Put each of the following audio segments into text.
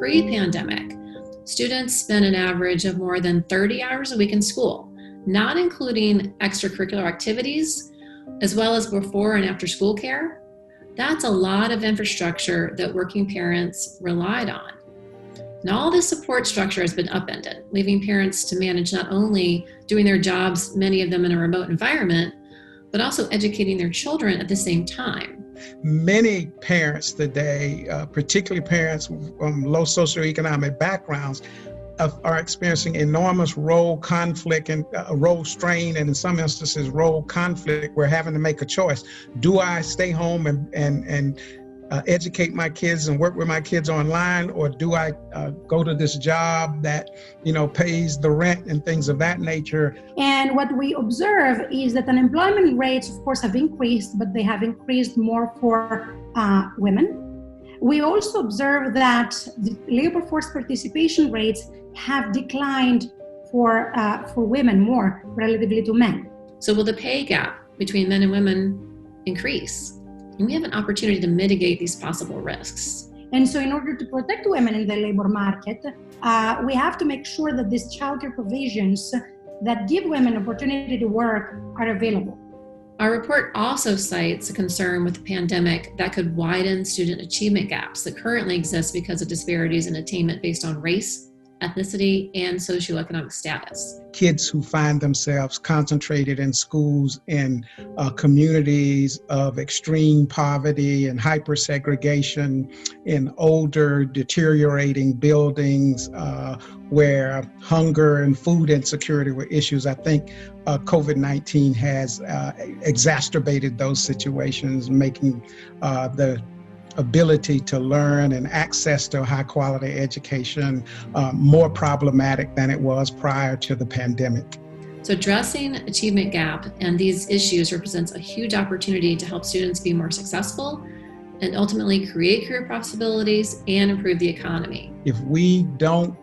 pre-pandemic, students spent an average of more than 30 hours a week in school, not including extracurricular activities, as well as before and after school care. That's a lot of infrastructure that working parents relied on. Now, all this support structure has been upended, leaving parents to manage not only doing their jobs, many of them in a remote environment, but also educating their children at the same time. Many parents today, particularly parents from low socioeconomic backgrounds, are experiencing enormous role conflict and role strain, and in some instances, role conflict. We're having to make a choice. Do I stay home and educate my kids and work with my kids online, or do I go to this job that, pays the rent and things of that nature? And what we observe is that unemployment rates, of course, have increased, but they have increased more for women. We also observe that the labor force participation rates have declined for women more relatively to men. So will the pay gap between men and women increase? And we have an opportunity to mitigate these possible risks. And so in order to protect women in the labor market, we have to make sure that these childcare provisions that give women opportunity to work are available. Our report also cites a concern with the pandemic that could widen student achievement gaps that currently exist because of disparities in attainment based on race, ethnicity, and socioeconomic status. Kids who find themselves concentrated in schools in communities of extreme poverty and hyper-segregation, in older, deteriorating buildings where hunger and food insecurity were issues. I think COVID-19 has exacerbated those situations, making the ability to learn and access to high quality education more problematic than it was prior to the pandemic. So addressing achievement gap and these issues represents a huge opportunity to help students be more successful and ultimately create career possibilities and improve the economy. If we don't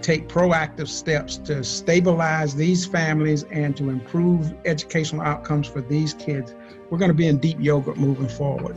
take proactive steps to stabilize these families and to improve educational outcomes for these kids, we're going to be in deep yogurt moving forward.